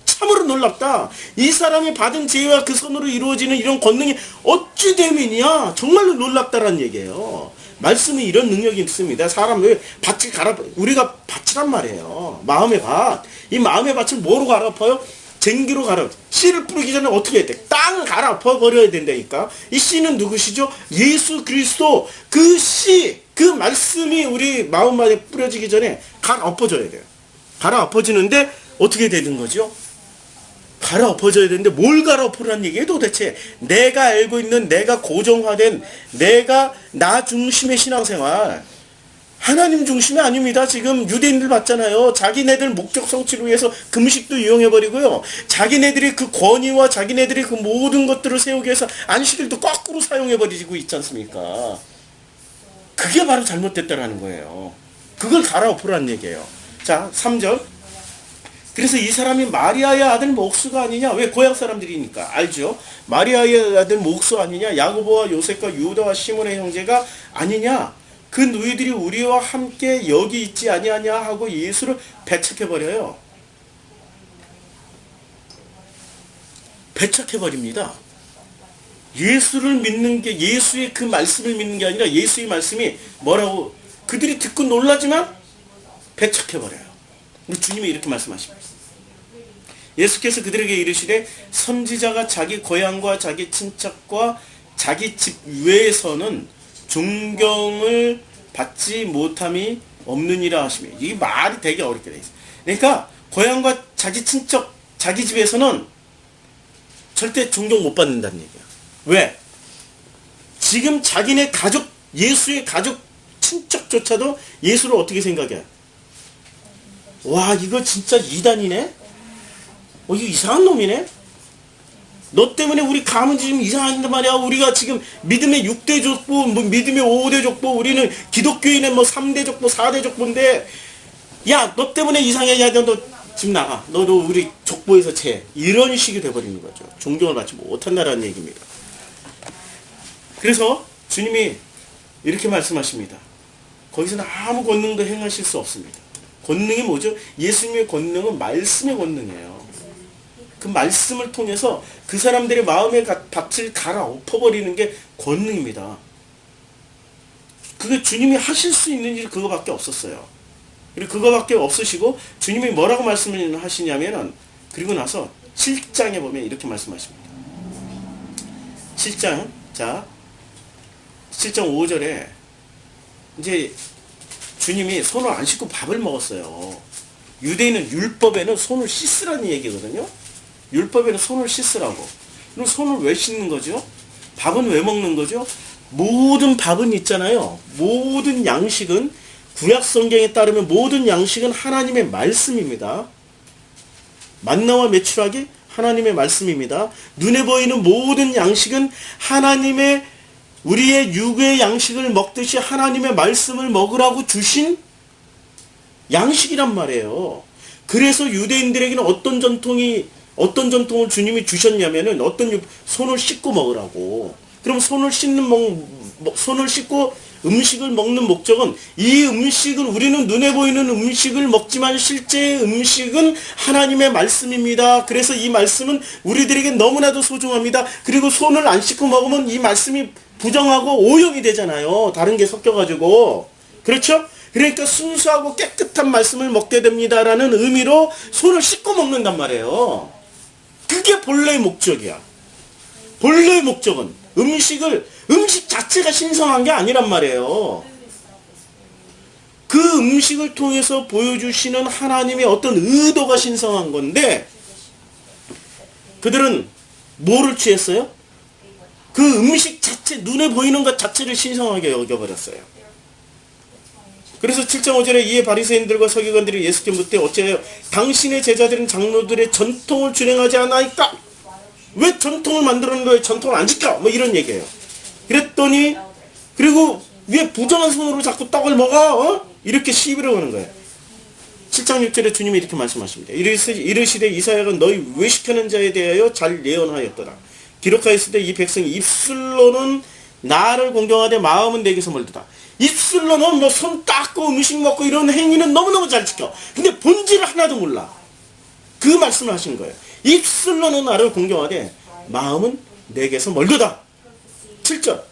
참으로 놀랍다. 이 사람이 받은 지혜와 그 손으로 이루어지는 이런 권능이 어찌 됨이냐? 정말로 놀랍다라는 얘기예요. 말씀이 이런 능력이 있습니다. 사람을 밭을 우리가 밭이란 말이에요. 마음의 밭. 이 마음의 밭을 뭐로 갈아엎어요? 쟁기로 갈아. 씨를 뿌리기 전에 어떻게 해야 돼? 땅 갈아엎어 버려야 된다니까. 이 씨는 누구시죠? 예수 그리스도. 그 씨, 그 말씀이 우리 마음만에 뿌려지기 전에 갈아엎어져야 돼요. 갈아엎어지는데 어떻게 되는 거죠? 갈아엎어져야 되는데 뭘 갈아엎으라는 얘기예요 도대체? 내가 알고 있는, 내가 고정화된, 내가 나 중심의 신앙생활, 하나님 중심이 아닙니다. 지금 유대인들 봤잖아요. 자기네들 목적 성취를 위해서 금식도 이용해버리고요. 자기네들이 그 권위와 자기네들이 그 모든 것들을 세우기 위해서 안식일도 거꾸로 사용해버리고 있지 않습니까? 그게 바로 잘못됐다라는 거예요. 그걸 갈아엎으라는 얘기예요. 자, 3절. 그래서 이 사람이 마리아의 아들 목수가 아니냐? 왜? 고향 사람들이니까 알죠? 마리아의 아들 목수 아니냐? 야고보와 요셉과 유다와 시몬의 형제가 아니냐? 그 너희들이 우리와 함께 여기 있지 아니하냐 하고 예수를 배척해버려요. 배척해버립니다. 예수를 믿는 게, 예수의 그 말씀을 믿는 게 아니라 예수의 말씀이 뭐라고, 그들이 듣고 놀라지만 배척해버려요. 우리 주님이 이렇게 말씀하십니다. 예수께서 그들에게 이르시되 선지자가 자기 고향과 자기 친척과 자기 집 외에서는 존경을 받지 못함이 없느니라 하시며, 이 말이 되게 어렵게 돼 있어요. 그러니까 고향과 자기 친척, 자기 집에서는 절대 존경 못 받는다는 얘기야. 왜? 지금 자기네 가족, 예수의 가족 친척조차도 예수를 어떻게 생각해? 와, 이거 진짜 이단이네? 이거 이상한 놈이네? 너 때문에 우리 가문이 지금 이상한단 말이야. 우리가 지금 믿음의 6대 족보, 뭐 믿음의 5대 족보, 우리는 기독교인의 뭐 3대 족보, 4대 족보인데, 야, 너 때문에 이상해. 야, 너 집 나가. 너도 우리 족보에서 채. 이런 식이 돼버리는 거죠. 존경을 받지 못한다라는 얘기입니다. 그래서 주님이 이렇게 말씀하십니다. 거기서는 아무 권능도 행하실 수 없습니다. 권능이 뭐죠? 예수님의 권능은 말씀의 권능이에요. 그 말씀을 통해서 그 사람들의 마음의 밭을 갈아엎어버리는 게 권능입니다. 그게 주님이 하실 수 있는 일이 그거밖에 없었어요. 그리고 그거밖에 없으시고 주님이 뭐라고 말씀을 하시냐면은, 그리고 나서 7장에 보면 이렇게 말씀하십니다. 7장, 자, 7장 5절에 이제 주님이 손을 안 씻고 밥을 먹었어요. 유대인은 율법에는 손을 씻으라는 얘기거든요. 율법에는 손을 씻으라고. 그럼 손을 왜 씻는 거죠? 밥은 왜 먹는 거죠? 모든 밥은 있잖아요. 모든 양식은 구약 성경에 따르면 모든 양식은 하나님의 말씀입니다. 만나와 메추라기 하나님의 말씀입니다. 눈에 보이는 모든 양식은 하나님의 우리의 육의 양식을 먹듯이 하나님의 말씀을 먹으라고 주신 양식이란 말이에요. 그래서 유대인들에게는 어떤 전통을 주님이 주셨냐면은 손을 씻고 먹으라고. 그럼 손을 씻고 음식을 먹는 목적은 이 음식은 우리는 눈에 보이는 음식을 먹지만 실제 음식은 하나님의 말씀입니다. 그래서 이 말씀은 우리들에게 너무나도 소중합니다. 그리고 손을 안 씻고 먹으면 이 말씀이 부정하고 오염이 되잖아요. 다른 게 섞여가지고. 그렇죠? 그러니까 순수하고 깨끗한 말씀을 먹게 됩니다라는 의미로 손을 씻고 먹는단 말이에요. 그게 본래의 목적이야. 본래의 목적은 음식 자체가 신성한 게 아니란 말이에요. 그 음식을 통해서 보여주시는 하나님의 어떤 의도가 신성한 건데 그들은 뭐를 취했어요? 그 음식 자체, 눈에 보이는 것 자체를 신성하게 여겨버렸어요. 그래서 7장 5절에 이에 바리새인들과 서기관들이 예수께 묻되 어찌하여 당신의 제자들은 장로들의 전통을 준행하지 않아이까? 왜 전통을 만들었는데 왜 전통을 안 지켜? 뭐 이런 얘기예요. 그랬더니 그리고 왜 부정한 손으로 자꾸 떡을 먹어? 이렇게 시비를 거는 거예요. 7장 6절에 주님이 이렇게 말씀하십니다. 이르시되 이사야가 너희 외식하는 자에 대하여 잘 예언하였더라. 기록하였을 이 백성이 입술로는 나를 공경하되 마음은 내게서 멀도다. 입술로는 뭐 손 닦고 음식 먹고 이런 행위는 너무너무 잘 지켜. 근데 본질을 하나도 몰라. 그 말씀을 하신 거예요. 입술로는 나를 공경하되 마음은 내게서 멀도다. 7절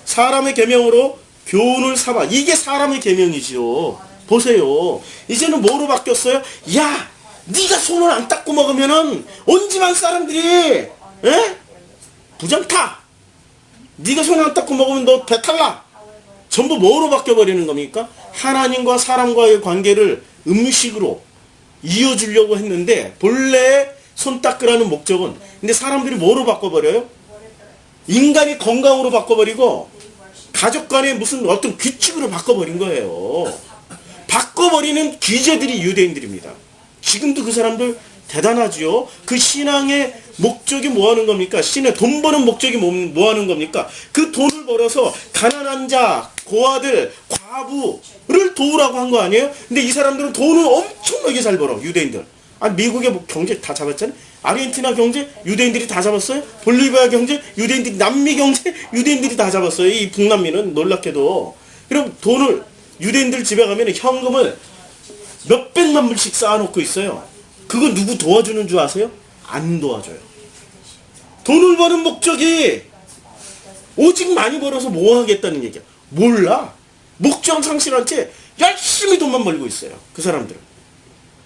사람의 계명으로 교훈을 삼아. 이게 사람의 계명이지요. 보세요. 이제는 뭐로 바뀌었어요? 야, 네가 손을 안 닦고 먹으면은 온 집안 사람들이 부정타. 네가 손 안 닦고 먹으면 너 배탈 나. 전부 뭐로 바뀌어버리는 겁니까? 하나님과 사람과의 관계를 음식으로 이어주려고 했는데 본래 손 닦으라는 목적은 근데 사람들이 뭐로 바꿔버려요? 인간이 건강으로 바꿔버리고 가족 간의 무슨 어떤 규칙으로 바꿔버린 거예요. 바꿔버리는 귀재들이 유대인들입니다. 지금도 그 사람들 대단하지요. 그 신앙의 목적이 뭐 하는 겁니까? 신의 돈 버는 목적이 뭐 하는 겁니까? 그 돈을 벌어서 가난한 자, 고아들, 과부를 도우라고 한 거 아니에요? 근데 이 사람들은 돈을 엄청나게 잘 벌어. 유대인들. 미국의 뭐 경제 다 잡았잖아요. 아르헨티나 경제 유대인들이 다 잡았어요. 볼리비아 경제 유대인들이, 남미 경제 유대인들이 다 잡았어요. 이 북남미는 놀랍게도. 그럼 돈을 유대인들 집에 가면 현금을 몇백만 불씩 쌓아놓고 있어요. 그거 누구 도와주는 줄 아세요? 안 도와줘요. 돈을 버는 목적이 오직 많이 벌어서 뭐 하겠다는 얘기야. 몰라. 목적 상실한 채 열심히 돈만 벌고 있어요. 그 사람들은.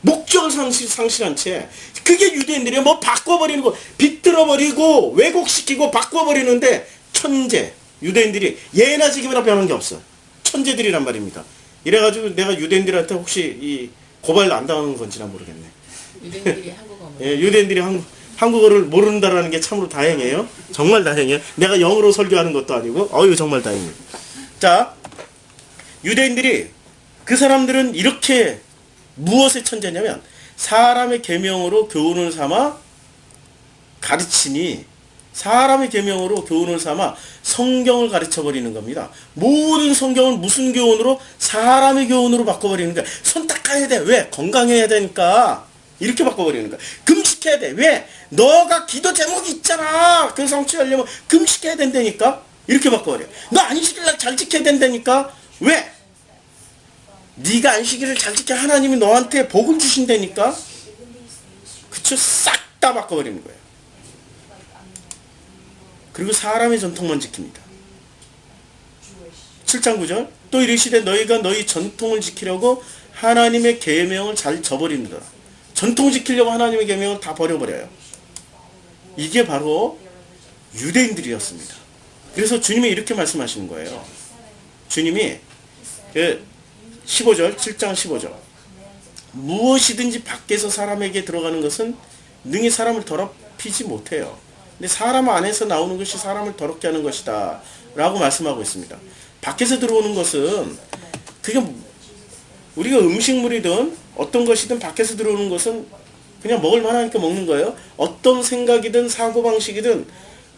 목적을 상실한 채. 그게 유대인들이 뭐 바꿔버리는 거, 비틀어버리고 왜곡시키고 바꿔버리는데 천재. 유대인들이 예나 지금이나 변한 게 없어. 천재들이란 말입니다. 이래가지고 내가 유대인들한테 혹시 이 고발 안 당하는 건지나 모르겠네. 유대인들이 한국어 예, 유대인들이 한국어를 모른다라는 게 참으로 다행이에요. 정말 다행이에요. 내가 영어로 설교하는 것도 아니고, 정말 다행이에요. 자, 유대인들이 그 사람들은 이렇게 무엇의 천재냐면 사람의 계명으로 교훈을 삼아 가르치니 사람의 계명으로 교훈을 삼아 성경을 가르쳐 버리는 겁니다. 모든 성경은 무슨 교훈으로? 사람의 교훈으로 바꿔버리는 거야. 손 닦아야 돼. 왜? 건강해야 되니까. 이렇게 바꿔버리는 거야. 금식해야 돼. 왜? 너가 기도 제목이 있잖아. 그 성취하려면 금식해야 된다니까. 이렇게 바꿔버려. 너 안식일날 잘 지켜야 된다니까. 왜? 네가 안식일을 잘 지켜 하나님이 너한테 복을 주신다니까. 그쵸? 싹 다 바꿔버리는 거예요. 그리고 사람의 전통만 지킵니다. 7장 9절 또 이르시되 너희가 너희 전통을 지키려고 하나님의 계명을 잘 저버리느라. 전통 지키려고 하나님의 계명을 다 버려버려요. 이게 바로 유대인들이었습니다. 그래서 주님이 이렇게 말씀하시는 거예요. 주님이 15절 7장 15절 무엇이든지 밖에서 사람에게 들어가는 것은 능히 사람을 더럽히지 못해요. 근데 사람 안에서 나오는 것이 사람을 더럽게 하는 것이다 라고 말씀하고 있습니다. 밖에서 들어오는 것은 그게 우리가 음식물이든 어떤 것이든 밖에서 들어오는 것은 그냥 먹을 만하니까 먹는 거예요. 어떤 생각이든 사고방식이든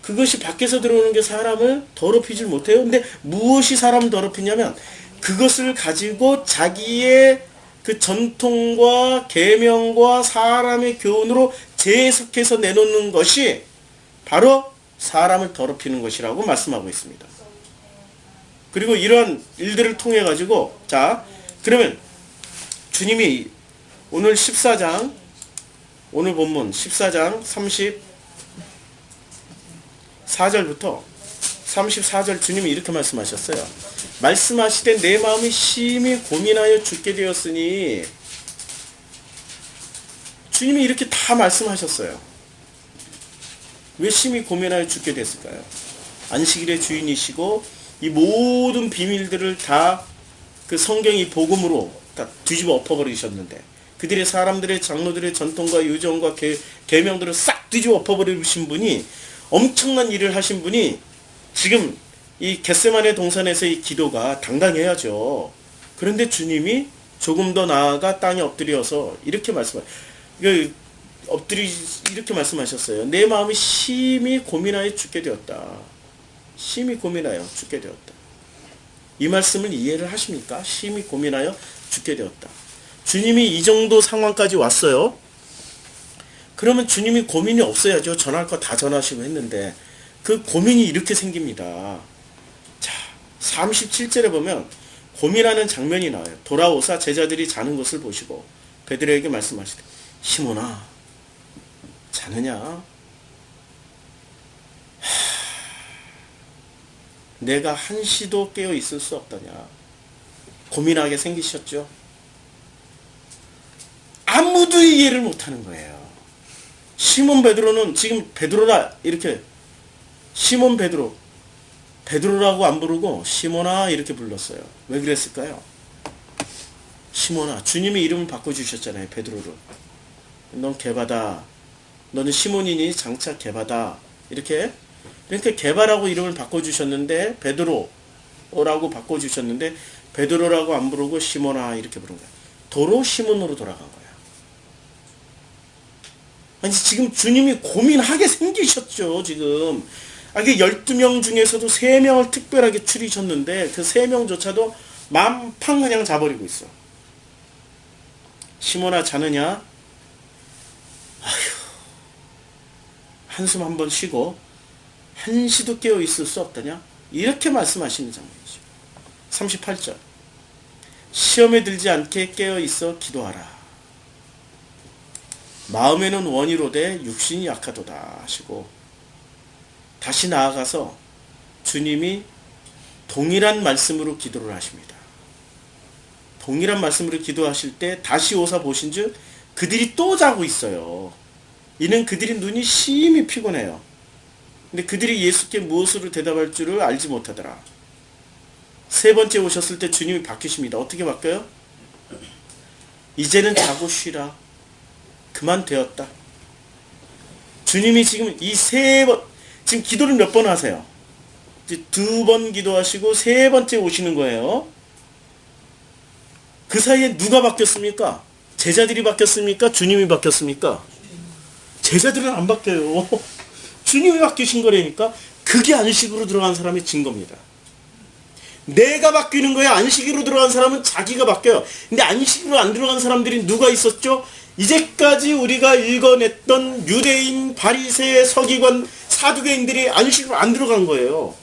그것이 밖에서 들어오는 게 사람을 더럽히질 못해요. 근데 무엇이 사람을 더럽히냐면 그것을 가지고 자기의 그 전통과 계명과 사람의 교훈으로 재해석해서 내놓는 것이 바로 사람을 더럽히는 것이라고 말씀하고 있습니다. 그리고 이러한 일들을 통해 가지고 자 그러면 주님이 오늘 14장 오늘 본문 14장 34절부터 34절 주님이 이렇게 말씀하셨어요. 말씀하시되 내 마음이 심히 고민하여 죽게 되었으니 주님이 이렇게 다 말씀하셨어요. 왜 심히 고민하여 죽게 됐을까요? 안식일의 주인이시고 이 모든 비밀들을 다 그 성경이 복음으로 다 뒤집어 엎어버리셨는데 그들의 사람들의 장로들의 전통과 유정과 계명들을 싹 뒤집어 엎어버리신 분이 엄청난 일을 하신 분이 지금 이 겟세마네 동산에서의 기도가 당당해야죠. 그런데 주님이 조금 더 나아가 땅에 엎드려서 이렇게 이렇게 말씀하셨어요. 내 마음이 심히 고민하여 죽게 되었다. 심히 고민하여 죽게 되었다. 이 말씀을 이해를 하십니까? 심히 고민하여 죽게 되었다. 주님이 이 정도 상황까지 왔어요. 그러면 주님이 고민이 없어야죠. 전할 거 다 전하시고 했는데 그 고민이 이렇게 생깁니다. 자, 37절에 보면 고민하는 장면이 나와요. 돌아오사 제자들이 자는 것을 보시고 베드로에게 말씀하시되 시몬아 자느냐? 내가 한시도 깨어 있을 수 없더냐? 고민하게 생기셨죠? 아무도 이해를 못하는 거예요. 시몬 베드로는 지금 베드로라 이렇게 시몬 베드로라고 안 부르고 시몬아 이렇게 불렀어요. 왜 그랬을까요? 시몬아, 주님이 이름을 바꿔주셨잖아요. 베드로를. 넌 게바다. 너는 시몬이니 장차 게바다. 이렇게 게바라고 이름을 바꿔주셨는데 베드로라고 바꿔주셨는데 베드로라고 안 부르고 시몬아 이렇게 부른 거예요. 도로 시몬으로 돌아간 거예요. 아니 지금 주님이 고민하게 생기셨죠. 지금 12명 중에서도 3명을 특별하게 추리셨는데 그 3명조차도 만팡 그냥 자버리고 있어. 시몬아 자느냐? 아휴, 한숨 한번 쉬고 한시도 깨어 있을 수 없다냐? 이렇게 말씀하시는 장면이죠. 38절 시험에 들지 않게 깨어 있어 기도하라. 마음에는 원이로되 육신이 약하도다 하시고 다시 나아가서 주님이 동일한 말씀으로 기도를 하십니다. 동일한 말씀으로 기도하실 때 다시 오사 보신즉 그들이 또 자고 있어요. 이는 그들이 눈이 심히 피곤해요. 근데 그들이 예수께 무엇으로 대답할 줄을 알지 못하더라. 세 번째 오셨을 때 주님이 바뀌십니다. 어떻게 바뀌어요? 이제는 자고 쉬라. 그만 되었다. 주님이 지금 이 지금 기도를 몇 번 하세요? 이제 2번 기도하시고 세 번째 오시는 거예요. 그 사이에 누가 바뀌었습니까? 제자들이 바뀌었습니까? 주님이 바뀌었습니까? 제자들은 안 바뀌어요. 주님이 바뀌신 거라니까. 그게 안식으로 들어간 사람의 증거입니다. 내가 바뀌는 거야. 안식으로 들어간 사람은 자기가 바뀌어요. 근데 안식으로 안 들어간 사람들이 누가 있었죠? 이제까지 우리가 읽어냈던 유대인, 바리새, 서기관, 사두개인들이 안식으로 안 들어간 거예요.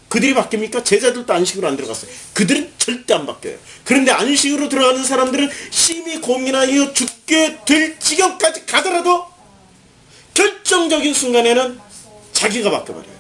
그들이 바뀝니까? 제자들도 안식으로 안 들어갔어요. 그들은 절대 안 바뀌어요. 그런데 안식으로 들어가는 사람들은 심히 고민하여 죽게 될 지경까지 가더라도 결정적인 순간에는 자기가 바뀌어버려요.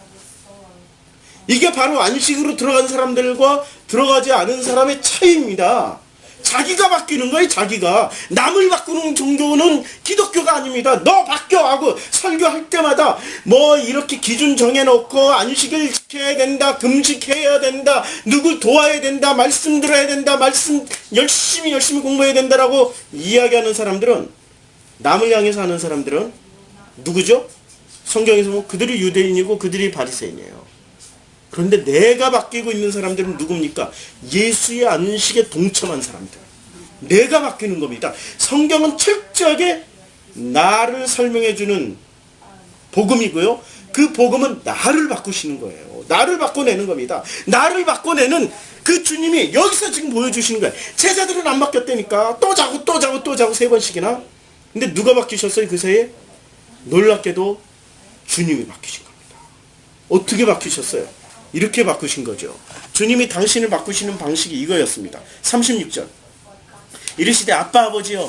이게 바로 안식으로 들어간 사람들과 들어가지 않은 사람의 차이입니다. 자기가 바뀌는 거예요. 자기가. 남을 바꾸는 종교는 기독교가 아닙니다. 너 바뀌어 하고 설교할 때마다 뭐 이렇게 기준 정해놓고 안식일 지켜야 된다, 금식해야 된다, 누굴 도와야 된다, 말씀 들어야 된다, 말씀 열심히 공부해야 된다라고 이야기하는 사람들은, 남을 향해서 하는 사람들은 누구죠? 성경에서 보면 그들이 유대인이고 그들이 바리새인이에요. 그런데 내가 바뀌고 있는 사람들은 누굽니까? 예수의 안식에 동참한 사람들. 내가 바뀌는 겁니다. 성경은 철저하게 나를 설명해주는 복음이고요. 그 복음은 나를 바꾸시는 거예요. 나를 바꿔내는 겁니다. 나를 바꿔내는 그 주님이 여기서 지금 보여주시는 거예요. 제자들은 안 바뀌었다니까. 또 자고 또 자고 또 자고 3번씩이나. 근데 누가 바뀌셨어요? 그 사이에? 놀랍게도 주님이 바뀌신 겁니다. 어떻게 바뀌셨어요? 이렇게 바꾸신 거죠. 주님이 당신을 바꾸시는 방식이 이거였습니다. 36절. 이르시되 아빠 아버지여,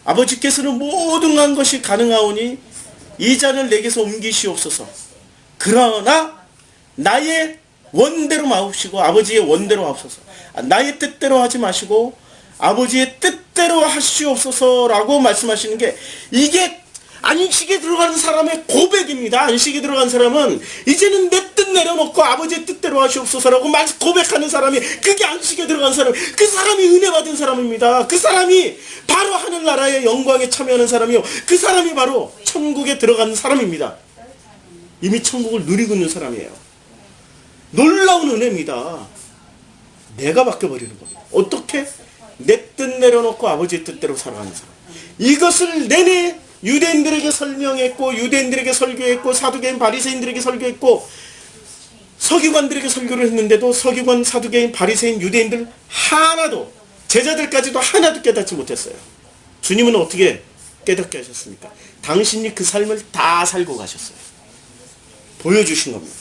아버지께서는 모든 것이 가능하오니 이 잔을 내게서 옮기시옵소서. 그러나 나의 원대로 마옵시고 아버지의 원대로 하옵소서. 나의 뜻대로 하지 마시고 아버지의 뜻대로 하시옵소서라고 말씀하시는 게, 이게 안식에 들어가는 사람의 고백입니다. 안식에 들어간 사람은 이제는 내 뜻 내려놓고 아버지의 뜻대로 하시옵소서라고 고백하는 사람이, 그게 안식에 들어간 사람, 그 사람이 은혜 받은 사람입니다. 그 사람이 바로 하늘나라의 영광에 참여하는 사람이요, 그 사람이 바로 천국에 들어가는 사람입니다. 이미 천국을 누리고 있는 사람이에요. 놀라운 은혜입니다. 내가 바뀌어버리는 겁니다. 어떻게? 내 뜻 내려놓고 아버지의 뜻대로 살아가는 사람. 이것을 내내 유대인들에게 설명했고, 유대인들에게 설교했고, 사두개인 바리새인들에게 설교했고, 서기관들에게 설교를 했는데도 서기관, 사두개인, 바리새인, 유대인들 하나도, 제자들까지도 하나도 깨닫지 못했어요. 주님은 어떻게 깨닫게 하셨습니까? 당신이 그 삶을 다 살고 가셨어요. 보여주신 겁니다.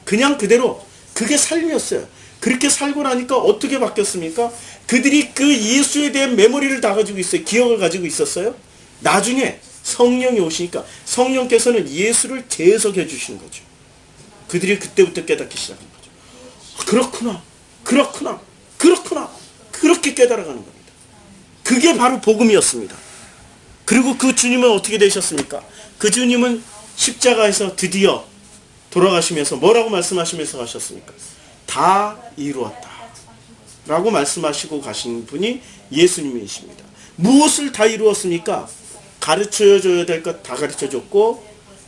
그냥 그대로 그게 삶이었어요. 그렇게 살고 나니까 어떻게 바뀌었습니까? 그들이 그 예수에 대한 메모리를 다 가지고 있어요. 기억을 가지고 있었어요. 나중에 성령이 오시니까 성령께서는 예수를 재해석해 주시는 거죠. 그들이 그때부터 깨닫기 시작한 거죠. 그렇구나, 그렇구나, 그렇구나. 그렇게 깨달아가는 겁니다. 그게 바로 복음이었습니다. 그리고 그 주님은 어떻게 되셨습니까? 그 주님은 십자가에서 드디어 돌아가시면서 뭐라고 말씀하시면서 가셨습니까? 다 이루었다 라고 말씀하시고 가신 분이 예수님이십니다. 무엇을 다 이루었습니까? 가르쳐줘야 될 것 다 가르쳐줬고,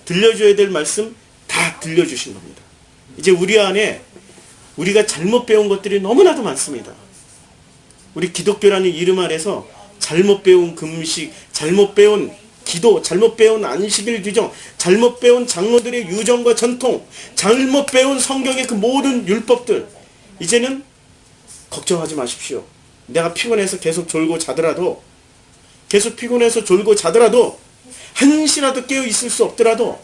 들려줘야 될 말씀 다 들려주신 겁니다. 이제 우리 안에 우리가 잘못 배운 것들이 너무나도 많습니다. 우리 기독교라는 이름 아래서 잘못 배운 금식, 잘못 배운 기도, 잘못 배운 안식일 규정, 잘못 배운 장로들의 유정과 전통, 잘못 배운 성경의 그 모든 율법들, 이제는 걱정하지 마십시오. 내가 피곤해서 계속 졸고 자더라도, 계속 피곤해서 졸고 자더라도, 한시라도 깨어 있을 수 없더라도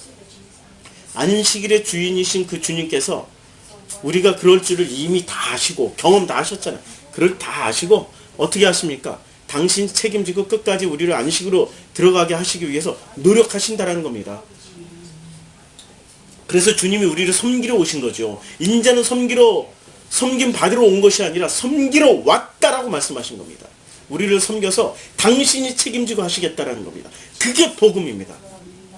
안식일의 주인이신 그 주님께서 우리가 그럴 줄을 이미 다 아시고, 경험 다 하셨잖아요. 그걸 다 아시고 어떻게 하십니까? 당신 책임지고 끝까지 우리를 안식으로 들어가게 하시기 위해서 노력하신다라는 겁니다. 그래서 주님이 우리를 섬기러 오신 거죠. 인자는 섬김 받으러 온 것이 아니라 섬기러 왔다라고 말씀하신 겁니다. 우리를 섬겨서 당신이 책임지고 하시겠다라는 겁니다. 그게 복음입니다.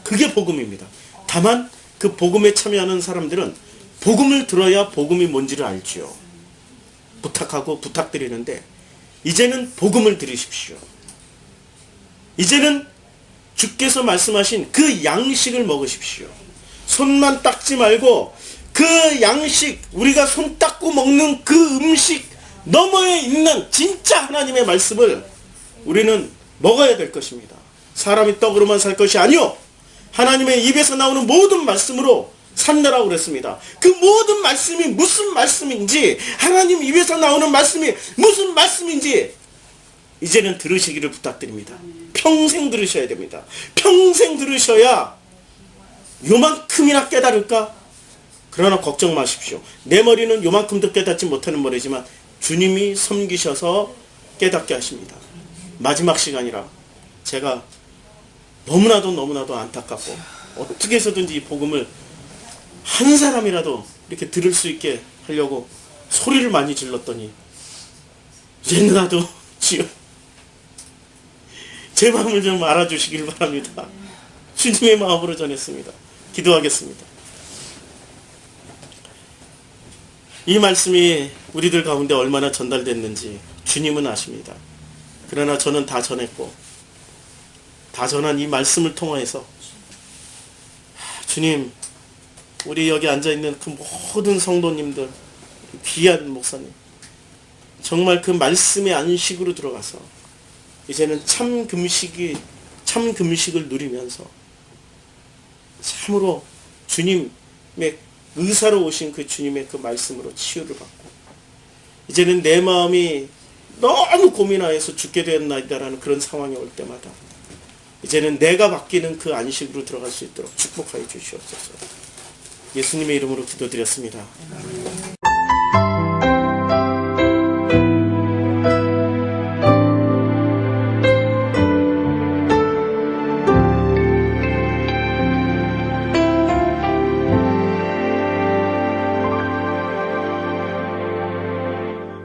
그게 복음입니다. 다만 그 복음에 참여하는 사람들은 복음을 들어야 복음이 뭔지를 알지요. 부탁하고 부탁드리는데, 이제는 복음을 들으십시오. 이제는 주께서 말씀하신 그 양식을 먹으십시오. 손만 닦지 말고 그 양식, 우리가 손 닦고 먹는 그 음식 너머에 있는 진짜 하나님의 말씀을 우리는 먹어야 될 것입니다. 사람이 떡으로만 살 것이 아니요, 하나님의 입에서 나오는 모든 말씀으로 산다라고 그랬습니다. 그 모든 말씀이 무슨 말씀인지, 하나님 입에서 나오는 말씀이 무슨 말씀인지 이제는 들으시기를 부탁드립니다. 평생 들으셔야 됩니다. 평생 들으셔야 요만큼이나 깨달을까? 그러나 걱정 마십시오. 내 머리는 요만큼도 깨닫지 못하는 머리지만 주님이 섬기셔서 깨닫게 하십니다. 마지막 시간이라 제가 너무나도 안타깝고, 어떻게 해서든지 이 복음을 한 사람이라도 이렇게 들을 수 있게 하려고 소리를 많이 질렀더니, 이제 나도 주여 제 마음을 좀 알아주시길 바랍니다. 주님의 마음으로 전했습니다. 기도하겠습니다. 이 말씀이 우리들 가운데 얼마나 전달됐는지 주님은 아십니다. 그러나 저는 다 전했고, 다 전한 이 말씀을 통해서 주님, 우리 여기 앉아있는 그 모든 성도님들, 귀한 목사님, 정말 그 말씀의 안식으로 들어가서 이제는 참 금식을 누리면서 참으로 주님의 의사로 오신 그 주님의 그 말씀으로 치유를 받고 이제는 내 마음이 너무 고민하여서 죽게 되었나이다라는 그런 상황이 올 때마다 이제는 내가 바뀌는 그 안식으로 들어갈 수 있도록 축복하여 주시옵소서. 예수님의 이름으로 기도드렸습니다.